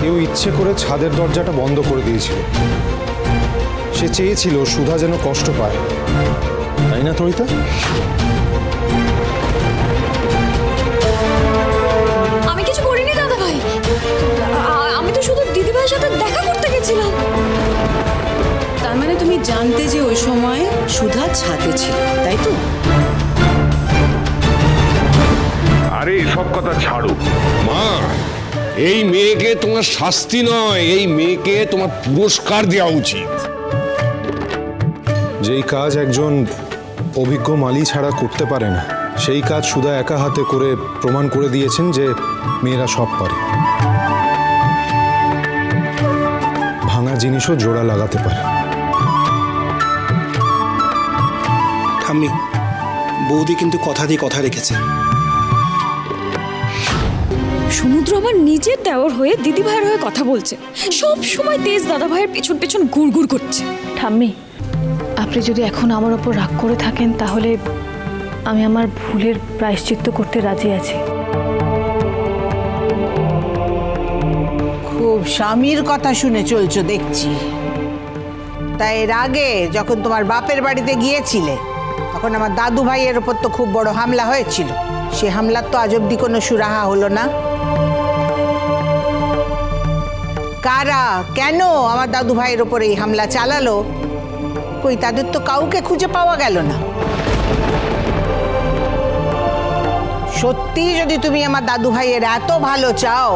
কেউ ইচ্ছে করে ছাদের দরজাটা বন্ধ করে দিয়েছিল। সে চেয়েছিল সুধা যেন কষ্ট পায়, তাই না তরিতা? আমি কিছু করিনি দাদা ভাই, আমি তো শুধু দিদিভাইয়ের সাথে দেখা করতে গেছিলাম। তার মানে তুমি জানতে যে ওই সময় সুধা ছাদে ছিল, তাই তো? আরে এসব কথা ছাড়ো মা, এই মেয়েকে তোমার শাস্তি নয়, এই মেয়েকে তোমার পুরস্কার দেওয়া উচিত। যেই কাজ একজন অভিজ্ঞ মালি ছাড়া করতে পারে না, সেই কাজ সুধা একা হাতে করে প্রমাণ করে দিয়েছেন যে মেয়েরা সব পারে। ভাঙা জিনিসও জোড়া লাগাতে পারে। ঠাম্মি, বৌদি কিন্তু কথা দিয়ে কথা রেখেছে। সমুদ্র আমার নিজের দেওর হয়ে দিদিভাইয়ের হয়ে কথা বলছে, সব সময় তেজ দাদা ভাইয়ের পেছন পেছন গুড়গুড় করছে। ঠাম্মি, আপনি যদি এখন আমার ওপর রাগ করে থাকেন তাহলে আমি আমার ভুলের প্রায়শ্চিত্ত করতে রাজি আছি। খুব স্বামীর কথা শুনে চলছো দেখছি। তাই এর আগে যখন তোমার বাপের বাড়িতে গিয়েছিলে তখন আমার দাদু ভাইয়ের ওপর তো খুব বড় হামলা হয়েছিল। সে হামলার তো আজ অব্দি কোনো সুরাহা হলো না। কারা কেন আমার দাদু ভাইয়ের ওপর এই হামলা চালালো, কই তাদের তো কাউকে খুঁজে পাওয়া গেল না। সত্যি যদি তুমি আমার দাদু ভাইয়ের এত ভালো চাও,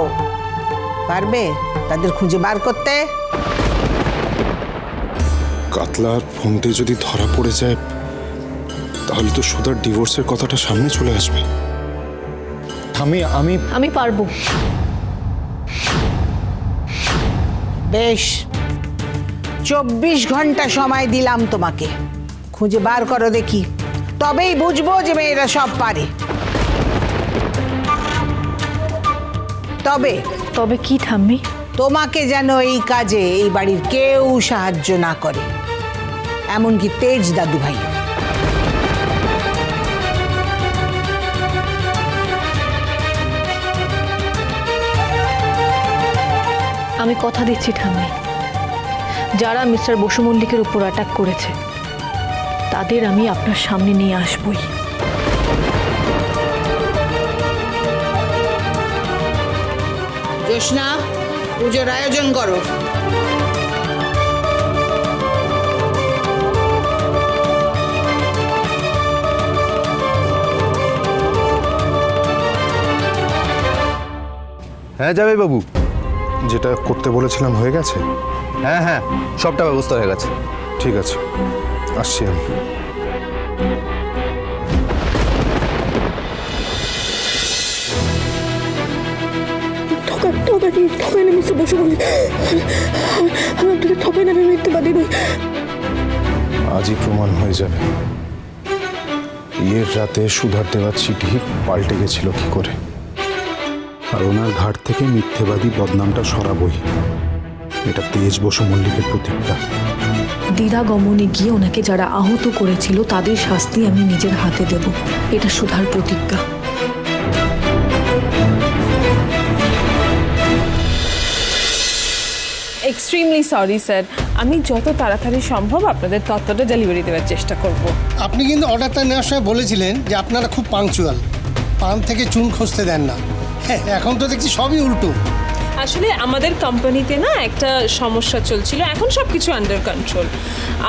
পারবে তাদের খুঁজে বার করতে? কাতলার ফোনতে যদি ধরা পড়ে যায় তাহলে তো সুধার ডিভোর্সের কথাটা সামনে চলে আসবে। আমি পারবো। বেশ, 24 ঘন্টা সময় দিলাম তোমাকে, খুঁজে বার করো দেখি, তবেই বুঝবো যে মেয়েরা সব পারে। তবে কি ঠাম্মি? তোমাকে যেন এই কাজে এই বাড়ির কেউ সাহায্য না করে, এমনকি তেজ দাদু ভাই। আমি কথা দিচ্ছি ঠাম্মি, যারা মিস্টার বসু মল্লিকের উপর অ্যাটাক করেছে তাদের আমি আপনার সামনে নিয়ে আসবই। জোসনা, পুজোর আয়োজন করো। হ্যাঁ যাবে বাবু, যেটা করতে বলেছিলাম হয়ে গেছে? হ্যাঁ হ্যাঁ, সবটা ব্যবস্থা হয়ে গেছে। ঠিক আছে, আসছি আমি। আজই প্রমাণ হয়ে যাবে বিয়ের রাতে সুধার দেওয়া চিঠি পাল্টে গেছিল কি করে। আর ওনার ঘাট থেকে মিথ্যেবাদী বদনামটা সরাবই, এটা তেজ বসু মল্লিকের প্রতিজ্ঞা। দ্বিধা গমনে গিয়ে ওনাকে যারা আহত করেছিল তাদের শাস্তি আমি নিজের হাতে দেব, এটা সুধার প্রতিজ্ঞা। এক্সট্রিমলি সরি স্যার, আমি যত তাড়াতাড়ি সম্ভব আপনাদের তত্ত্বটা ডেলিভারি দেওয়ার চেষ্টা করব। আপনি কিন্তু অর্ডারটা নেওয়ার সময় বলেছিলেন যে আপনারা খুব পাংচুয়াল, পান থেকে চুন খসতে দেন না। হ্যাঁ, এখন তো দেখছি সবই উল্টো। আসলে আমাদের কোম্পানিতে না একটা সমস্যা চলছিল, এখন সব কিছু আন্ডার কন্ট্রোল।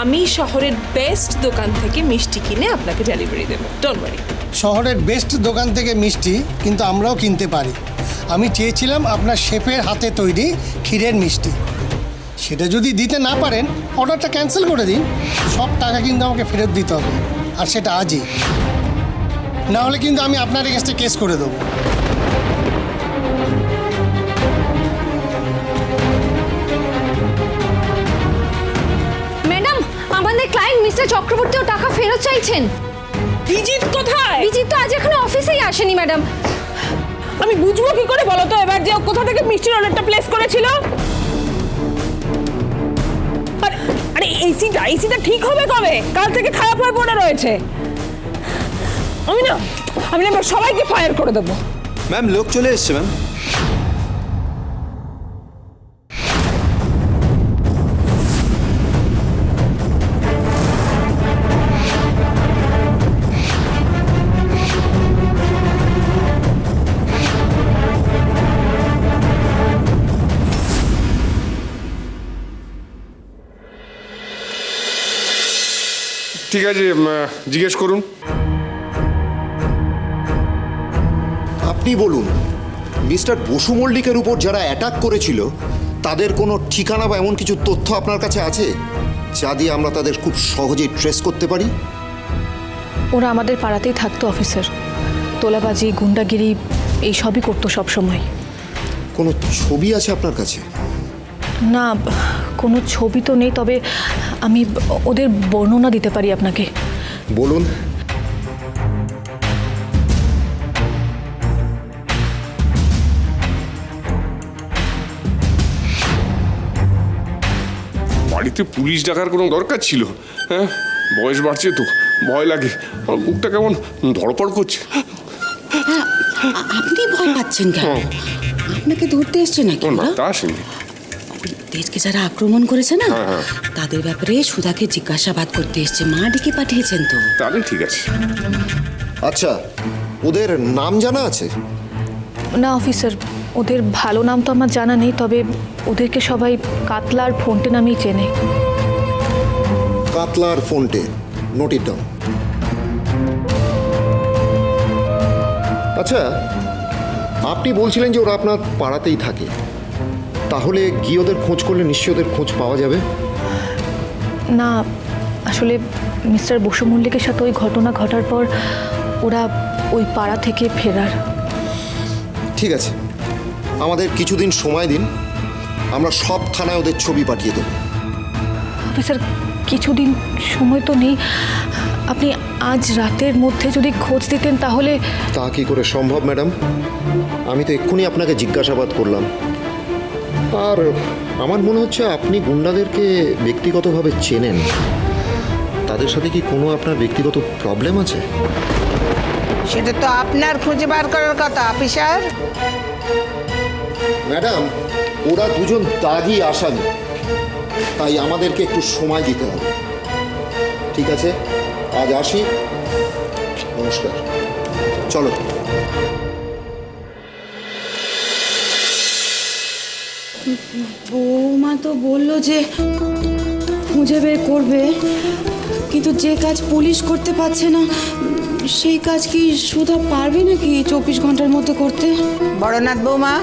আমি শহরের বেস্ট দোকান থেকে মিষ্টি কিনে আপনাকে ডেলিভারি দেবো, ডোন্ট ওয়ারি। শহরের বেস্ট দোকান থেকে মিষ্টি কিন্তু আমরাও কিনতে পারি। আমি চেয়েছিলাম আপনার শেফের হাতে তৈরি ক্ষীরের মিষ্টি, সেটা যদি দিতে না পারেন অর্ডারটা ক্যান্সেল করে দিন। সব টাকা কিন্তু আমাকে ফেরত দিতে হবে, আর সেটা আজই, না হলে কিন্তু আমি আপনার এগেইনস্টে কেস করে দেবো। ম্যাডাম, আমাদের ক্লায়েন্ট মিস্টার চক্রবর্তীও টাকা ফেরত চাইছেন। বিজিত কোথায়? বিজিত তো আজ এখনো অফিসেই আসেনি ম্যাডাম। আমি বুঝবো কি করে বলো তো এবার যে ও কোথা থেকে মিষ্টির অর্ডারটা প্লেস করেছিল? আরে এসিটা ঠিক হবে কবে? কাল থেকে খারাপ হয়ে পড়ে রয়েছে। আমি না সবাইকে ফায়ার করে দেবো। ম্যাম, লোক চলে এসছে ম্যাম। ঠিক আছে, জিজ্ঞেস করুন। আপনি বলুন, মিস্টার বসু মল্লিকের উপর যারা অ্যাটাক করেছিল তাদের কোনো ঠিকানা বা এমন কিছু তথ্য আপনার কাছে আছে যা দিয়ে আমরা তাদের খুব সহজেই ট্রেস করতে পারি? ওরা আমাদের পাড়াতেই থাকতো অফিসার। তোলাবাজি, গুন্ডাগিরি এই সবই করতো সব সময়। কোনো ছবি আছে আপনার কাছে? না, কোনো ছবি তো নেই, তবে আমি ওদের বর্ণনা দিতে পারি আপনাকে। বলুন। বাড়িতে পুলিশ ডাকার কোনো দরকার ছিল? হ্যাঁ, বয়স বাড়ছে তো, ভয় লাগে। আমার বুকটা কেমন ধড়পড় করছে। আপনি ভয় পাচ্ছেন কেন? আপনাকে ধরতে এসছে নাকি না, ওরা? তা আসেনি। তেজকে যারা আক্রমণ করেছে না, তাদের ব্যাপারে সুধাকে জিজ্ঞাসাবাদ করতে এসছে। মা ডেকে পাঠিয়েছেন তো। তাহলে ঠিক আছে। আচ্ছা, ওদের নাম জানা আছে? না অফিসার, ওদের ভালো নাম তো আমার জানা নেই, তবে ওদেরকে সবাই কাতলার ফোনটে নামেই চেনে। কাতলার ফোনটে, নোট ইট ডাউন। আচ্ছা, আপনি বলছিলেন যে ওরা আপনার পাড়াতেই থাকে, তাহলে গিয়ে ওদের খোঁজ করলে নিশ্চয়ই ওদের খোঁজ পাওয়া যাবে? না, আসলে মিস্টার বসু মল্লিকের সাথে ওই ঘটনা ঘটার পর ওরা ওই পাড়া থেকে ফেরার। ঠিক আছে, আমাদের কিছুদিন সময় দিন, আমরা সব থানায় ওদের ছবি পাঠিয়ে দেব। অফিসার, কিছুদিন সময় তো নেই। আপনি আজ রাতের মধ্যে যদি খোঁজ দিতেন তাহলে। তা কি করে সম্ভব ম্যাডাম? আমি তো এক্ষুনি আপনাকে জিজ্ঞাসাবাদ করলাম, আর আমার মনে হচ্ছে আপনি গুন্ডাদেরকে ব্যক্তিগতভাবে চেনেন। তাদের সাথে কি কোনো আপনার ব্যক্তিগত প্রবলেম আছে? সেটা তো আপনার খুঁজে বার করার কথা অফিসার। ম্যাডাম, ওরা দুজন দাগি আসামি, তাই আমাদেরকে একটু সময় দিতে হবে। ঠিক আছে, আজ আসি, নমস্কার। চলো। বৌমা তো বললো যে খুঁজে বের করবে, কিন্তু যে কাজ পুলিশ করতে পারছে না সেই কাজ কি সুধা পারবে নাকি 24 ঘন্টার মধ্যে করতে? বড়নাথ বৌমা,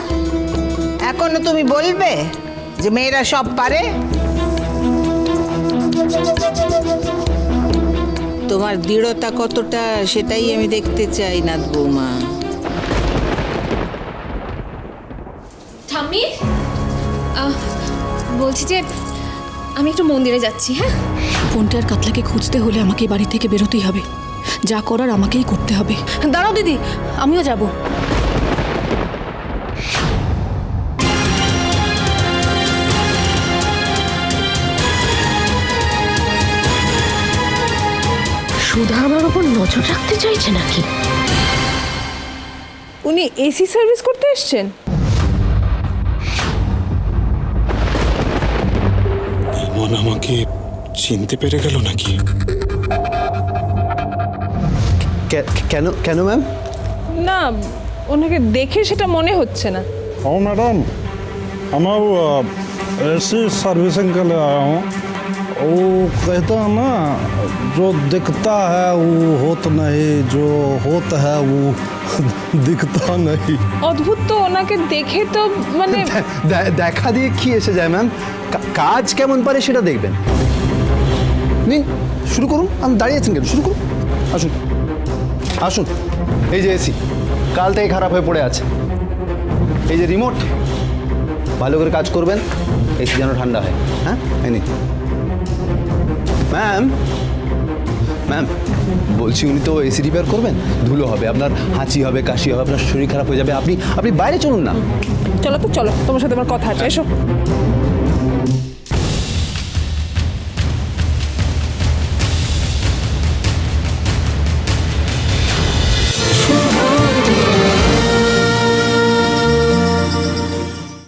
এখনো তুমি বলবে যে মেয়েরা সব পারে? তোমার দৃঢ়তা কতটা সেটাই আমি দেখতে চাই নাথ বৌমা। ঠাম্মি, বলছি যে আমি একটু মন্দিরে যাচ্ছি। হ্যাঁ, ফোনটা আর কাতলাকে খুঁজতে হলে আমাকে বাড়ি থেকে বেরোতেই হবে। যা করার আমাকেই করতে হবে। দাঁড়াও দিদি, আমিও যাব। সুধা আমার উপর নজর রাখতে চাইছে নাকি? উনি এসি সার্ভিস করতে এসছেন? ইমন আমাকে চিনতে পেরে গেল নাকি? কেন কেন ম্যাম? না, ওনাকে দেখে সেটা মনে হচ্ছে না। हाँ मैडम, मैं वो ऐसी सर्विसिंग के लिए आया हूँ। वो कहता है ना, जो दिखता है वो होता नहीं, जो होता है वो दिखता नहीं। অদ্ভুত তো, ওনাকে দেখে তো মানে দেখা দিয়ে কি এসে যায় ম্যাম? কাজ কেমন পারে সেটা দেখবেন। নিন, শুরু করুন। আমি দাঁড়িয়ে আছেন কেন? শুরু করুন, আসুন আসুন। এই যে এসি কাল থেকে খারাপ হয়ে পড়ে আছে। এই যে রিমোট, ভালো করে কাজ করবেন, এসি যেন ঠান্ডা হয়। হ্যাঁ, এনে ম্যাম ম্যাম বলছি, উনি তো এসি রিপেয়ার করবেন, ধুলো হবে, আপনার হাঁচি হবে, কাশি হবে, আপনার শরীর খারাপ হয়ে যাবে। আপনি বাইরে চলুন না। চলো তো, চলো, তোমার সাথে আমার কথা আছে, এসো।